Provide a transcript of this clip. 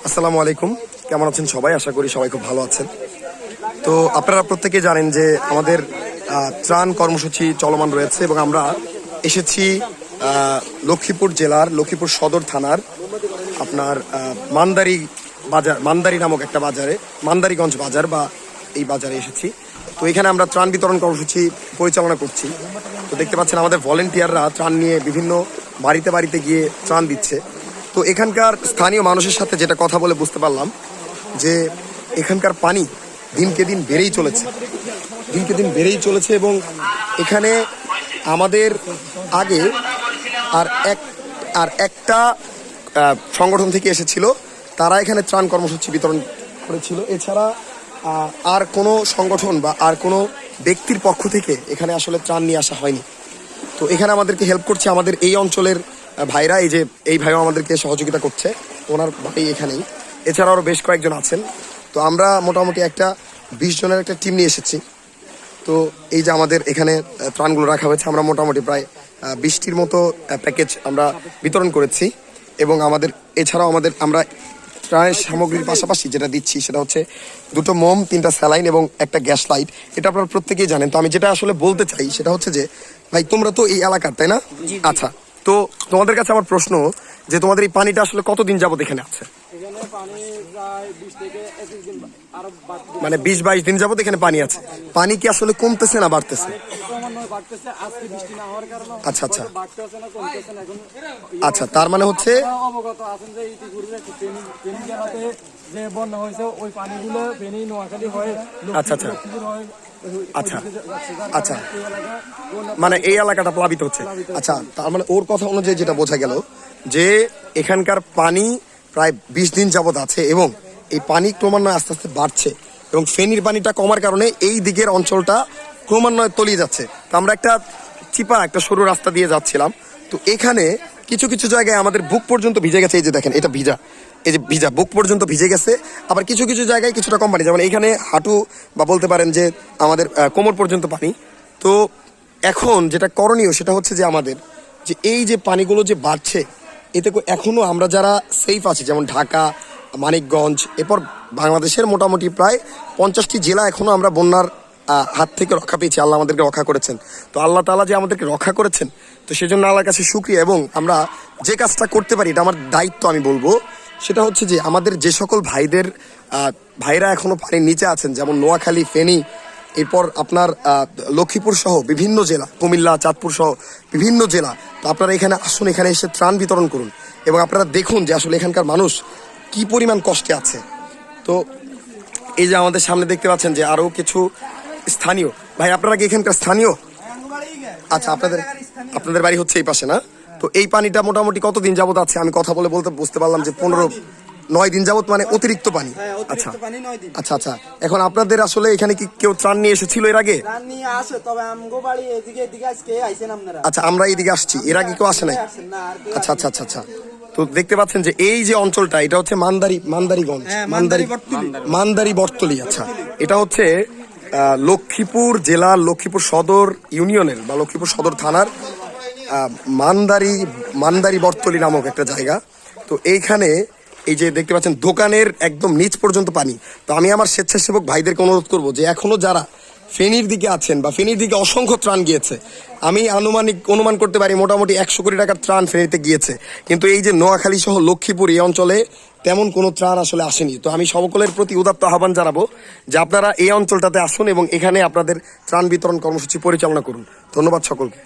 আসসালামু আলাইকুম, কেমন আছেন সবাই? আশা করি সবাই খুব ভালো আছেন। তো আপনারা প্রত্যেকেই জানেন যে আমাদের ত্রাণ কর্মসূচি চলমান রয়েছে এবং আমরা এসেছি লক্ষ্মীপুর জেলার লক্ষ্মীপুর সদর থানার আপনার মান্দারি নামক একটা বাজারে, মান্দারিগঞ্জ বাজার বা এই বাজারে এসেছি। তো এখানে আমরা ত্রাণ বিতরণ কর্মসূচি পরিচালনা করছি। তো দেখতে পাচ্ছেন আমাদের ভলেন্টিয়াররা ত্রাণ নিয়ে বিভিন্ন বাড়িতে বাড়িতে গিয়ে ত্রাণ দিচ্ছে। তো এখানকার স্থানীয় মানুষের সাথে যেটা কথা বলে বুঝতে পারলাম যে এখানকার পানি দিনকে দিন বেড়েই চলেছে এবং এখানে আমাদের আগে একটা সংগঠন থেকে এসেছিল, তারা এখানে ত্রাণ কর্মসূচি বিতরণ করেছিল। এছাড়া আর কোনো সংগঠন বা আর কোনো ব্যক্তির পক্ষ থেকে এখানে আসলে ত্রাণ নিয়ে আসা হয়নি। তো এখানে আমাদেরকে হেল্প করছে আমাদের এই অঞ্চলের ভাইরা, এই ভাইও আমাদেরকে সহযোগিতা করছে, ওনার বাড়ি এখানেই। এছাড়া আরও বেশ কয়েকজন আছেন। তো আমরা মোটামুটি একটা 20 জনের একটা টিম নিয়ে এসেছি। তো এই যে আমাদের এখানে ত্রাণগুলো রাখা হয়েছে, আমরা মোটামুটি প্রায় 20টির মতো প্যাকেজ আমরা বিতরণ করেছি। এবং এছাড়াও আমরা ত্রাণের সামগ্রীর পাশাপাশি যেটা দিচ্ছি সেটা হচ্ছে 2টো মোম, 3টা স্যালাইন এবং একটা গ্যাস লাইট। এটা আপনারা প্রত্যেকেই জানেন। তো আমি যেটা আসলে বলতে চাই সেটা হচ্ছে যে ভাই, তোমরা তো এই এলাকার, তাই না? আচ্ছা, তো তোমাদের কাছে আমার প্রশ্ন যে তোমাদের এই পানিটা আসলে কতদিন যাবত এখানে আছে? মানে 20-22 দিন যাবত এখানে পানি আছে। পানি কি আসলে কমতেছে না বাড়তেছে? আচ্ছা আচ্ছা আচ্ছা, তার মানে হচ্ছে আচ্ছা আচ্ছা আচ্ছা আচ্ছা, মানে এই এলাকাটা প্লাবিত হচ্ছে। আচ্ছা, তার মানে ওর কথা অনুযায়ী যেটা বোঝা গেল যে এখানকার পানি প্রায় 20 দিন যাবত আছে এবং এই পানি ক্রমান্বয়ে আস্তে আস্তে বাড়ছে এবং ফেনীর পানিটা কমার কারণে এই দিকের অঞ্চলটা ক্রমান্বয়ে তলিয়ে যাচ্ছে। তো আমরা একটা সরু রাস্তা দিয়ে যাচ্ছিলাম। তো এখানে কিছু কিছু জায়গায় আমাদের বুক পর্যন্ত ভিজে গেছে। এই যে দেখেন, এটা ভিজা বুক পর্যন্ত ভিজে গেছে। আবার কিছু কিছু জায়গায় কিছুটা কম পানি, যেমন এখানে হাঁটু বা বলতে পারেন যে আমাদের কোমর পর্যন্ত পানি। তো এখন যেটা করণীয় সেটা হচ্ছে যে আমাদের যে এই যে পানিগুলো যে বাড়ছে, এতে এখনো আমরা যারা সেফ আছি, যেমন ঢাকা, মানিকগঞ্জ, এরপর বাংলাদেশের মোটামুটি প্রায় 50টি জেলা এখনো আমরা বন্যার হাত থেকে রক্ষা পেয়েছি। আল্লাহ আমাদেরকে রক্ষা করেছেন। তো আল্লাহ তাআলা যে আমাদেরকে রক্ষা করেছেন, তো সেজন্য আল্লাহর কাছে শুকরিয়া। এবং আমরা যে কাজটা করতে পারি, এটা আমার দায়িত্ব, আমি বলবো সেটা হচ্ছে যে আমাদের যে সকল ভাইরা এখনো পানির নিচে আছেন, যেমন নোয়াখালী, ফেনী, এরপর আপনার লক্ষ্মীপুর সহ বিভিন্ন জেলা, কুমিল্লা, চাঁদপুর সহ বিভিন্ন জেলা। তো আপনারা এখানে আসুন, এখানে এসে ত্রাণ বিতরণ করুন এবং আপনারা দেখুন যে আসলে এখানকার মানুষ কি পরিমাণ কষ্টে আছে। তো এই যে আমাদের সামনে দেখতে পাচ্ছেন যে আরো কিছু স্থানীয় ভাই, আপনারা কি এখানকার স্থানীয়? আচ্ছা, আপনাদের বাড়ি হচ্ছে এই পাশে, না? তো এই পানিটা মোটামুটি কতদিন যাবত আছে? আমি কথা বলে বুঝতে পারলাম যে 9 দিন যাবত, মানে অতিরিক্ত পানি। আচ্ছা আচ্ছা আচ্ছা, এখন আপনাদের আসলে এখানে কি কেউ ত্রাণ নিয়ে এসেছিল এর আগে? আচ্ছা, আমরা এইদিকে আসছি, এর আগে কেউ আসে নাই? আচ্ছা আচ্ছা আচ্ছা আচ্ছা। তো দেখতে পাচ্ছেন যে এই যে অঞ্চলটা, এটা হচ্ছে মান্দারি বটতলী। আচ্ছা, এটা হচ্ছে লক্ষ্মীপুর জেলার লক্ষ্মীপুর সদর ইউনিয়নের বা লক্ষ্মীপুর সদর থানার মান্দারি বটতলী নামক একটা জায়গা। তো এইখানে এই যে দেখতে পাচ্ছেন দোকানের একদম নিচ পর্যন্ত পানি। তো আমি আমার স্বেচ্ছাসেবক ভাইদেরকে অনুরোধ করবো যে এখনো যারা ফেনীর দিকে আছেন বা ফেনীর দিকে অসংখ্য ত্রাণ গিয়েছে, আমি অনুমান করতে পারি মোটামুটি 100 কোটি টাকার ত্রাণ ফেনীতে গিয়েছে, কিন্তু এই যে নোয়াখালী সহ লক্ষ্মীপুর এই অঞ্চলে তেমন কোনো ত্রাণ আসলে আসেনি। তো আমি সকলের প্রতি উদাত্ত আহ্বান জানাবো যে আপনারা এই অঞ্চলটাতে আসুন এবং এখানে আপনাদের ত্রাণ বিতরণ কর্মসূচি পরিচালনা করুন। ধন্যবাদ সকলকে।